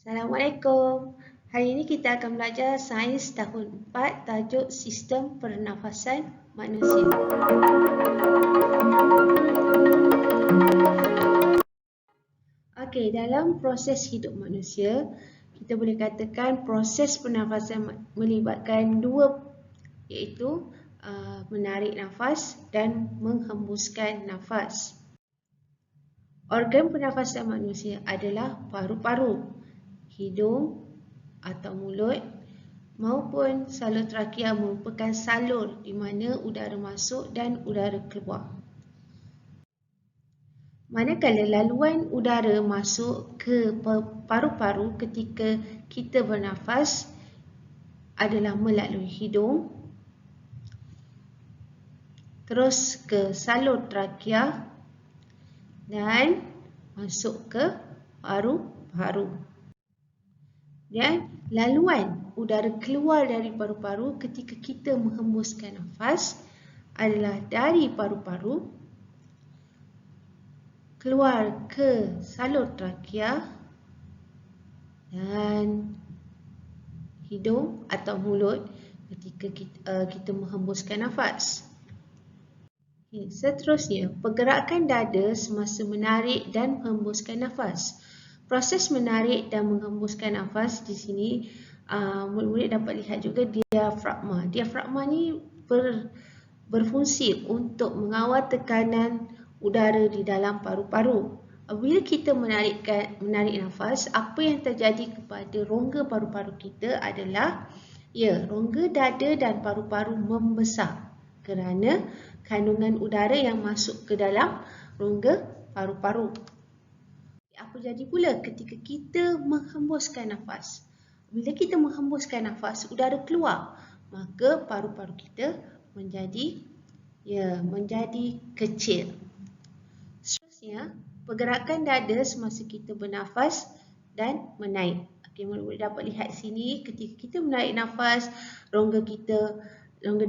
Assalamualaikum. Hari ini kita akan belajar sains tahun 4 tajuk sistem pernafasan manusia. Okey, dalam proses hidup manusia, kita boleh katakan proses pernafasan melibatkan dua, iaitu menarik nafas dan menghembuskan nafas. Organ pernafasan manusia adalah paru-paru, hidung atau mulut maupun salur trakea merupakan salur di mana udara masuk dan udara keluar. Manakala laluan udara masuk ke paru-paru ketika kita bernafas adalah melalui hidung, terus ke salur trakea dan masuk ke paru-paru. Dan laluan udara keluar dari paru-paru ketika kita menghembuskan nafas adalah dari paru-paru keluar ke salur trakea dan hidung atau mulut ketika kita menghembuskan nafas. Seterusnya, pergerakan dada semasa menarik dan menghembuskan nafas. Proses menarik dan menghembuskan nafas di sini murid-murid dapat lihat juga diafragma. Diafragma ni berfungsi untuk mengawal tekanan udara di dalam paru-paru. Bila kita menarik nafas, apa yang terjadi kepada rongga paru-paru kita adalah rongga dada dan paru-paru membesar kerana kandungan udara yang masuk ke dalam rongga paru-paru. Apa jadi pula ketika kita menghembuskan nafas? Bila kita menghembuskan nafas, udara keluar, maka paru-paru kita menjadi kecil. Seterusnya, pergerakan dada semasa kita bernafas dan menaik. Okey, murid-murid dapat lihat sini ketika kita menarik nafas, rongga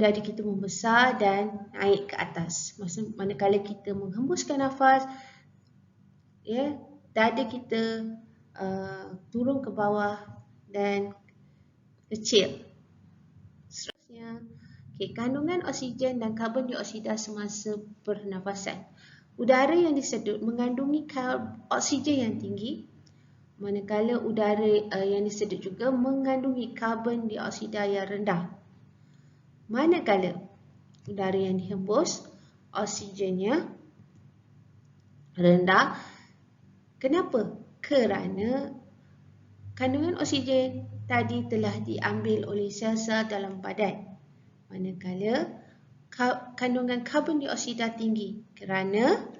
dada kita membesar dan naik ke atas. Manakala kita menghembuskan nafas, dada kita turun ke bawah dan kecil. Seterusnya, kandungan oksigen dan karbon dioksida semasa pernafasan. Udara yang disedut mengandungi oksigen yang tinggi, manakala udara yang disedut juga mengandungi karbon dioksida yang rendah. Manakala udara yang dihembus, oksigennya rendah. Kenapa? Kerana kandungan oksigen tadi telah diambil oleh sel-sel dalam badan. Manakala kandungan karbon dioksida tinggi kerana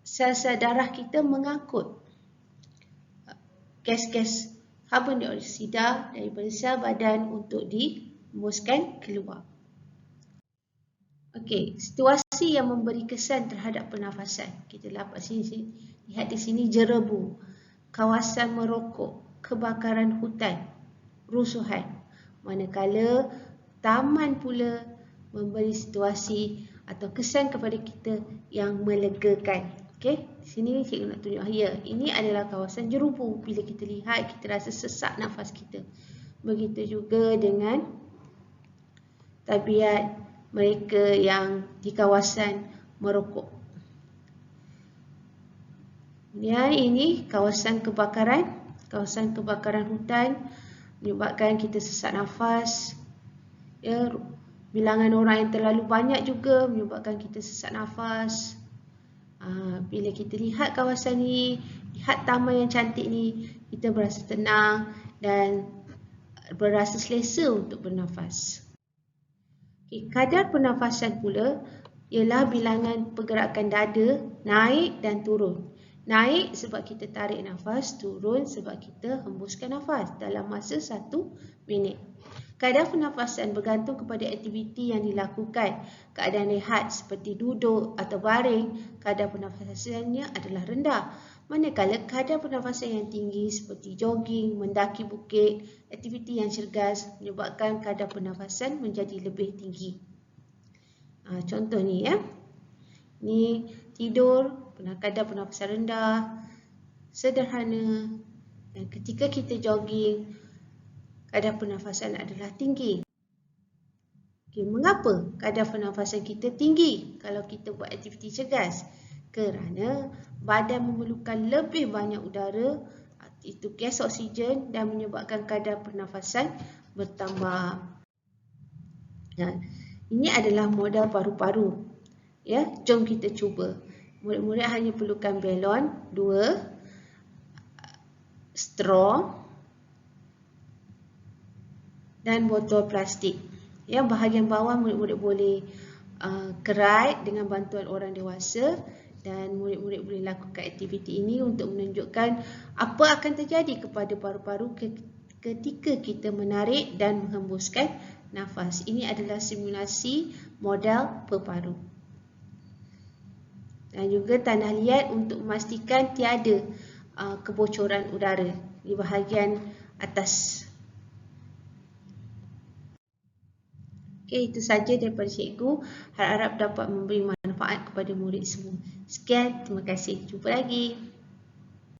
sel-sel darah kita mengangkut gas-gas karbon dioksida daripada sel badan untuk dihembuskan keluar. Okey, situasi yang memberi kesan terhadap pernafasan. Kita dapat lihat di sini jerebu, kawasan merokok, kebakaran hutan, rusuhan. Manakala taman pula memberi situasi atau kesan kepada kita yang melegakan. Okey, di sini cikgu nak tunjuk ini adalah kawasan jerubu. Bila kita lihat, kita rasa sesak nafas kita. Begitu juga dengan tabiat mereka yang di kawasan merokok. Kemudian ini kawasan kebakaran hutan menyebabkan kita sesak nafas. Bilangan orang yang terlalu banyak juga menyebabkan kita sesak nafas. Bila kita lihat kawasan ni, lihat taman yang cantik ni, kita berasa tenang dan berasa selesa untuk bernafas. Kadar pernafasan pula ialah bilangan pergerakan dada naik dan turun. Naik sebab kita tarik nafas, turun sebab kita hembuskan nafas dalam masa 1 minit. Kadar pernafasan bergantung kepada aktiviti yang dilakukan. Keadaan rehat seperti duduk atau baring, kadar pernafasannya adalah rendah. Manakala kadar pernafasan yang tinggi seperti jogging, mendaki bukit, aktiviti yang cergas menyebabkan kadar pernafasan menjadi lebih tinggi. Contoh ni Ni tidur, kadar pernafasan rendah. sederhana. Dan ketika kita jogging, kadar pernafasan adalah tinggi. Okay, mengapa kadar pernafasan kita tinggi kalau kita buat aktiviti cergas? Kerana badan memerlukan lebih banyak udara, itu gas oksigen, dan menyebabkan kadar pernafasan bertambah. Nah, ini adalah modal paru-paru. Ya, jom kita cuba. Murid-murid hanya perlukan balon 2, straw dan botol plastik. Ya, bahagian bawah murid-murid boleh kerat dengan bantuan orang dewasa, dan murid-murid boleh lakukan aktiviti ini untuk menunjukkan apa akan terjadi kepada paru-paru ketika kita menarik dan menghembuskan nafas. Ini adalah simulasi model paru. Dan juga tanah liat untuk memastikan tiada kebocoran udara di bahagian atas. Okey, itu saja daripada cikgu. Harap-harap dapat memberi manfaat kepada murid semua. Sekian, terima kasih. Jumpa lagi.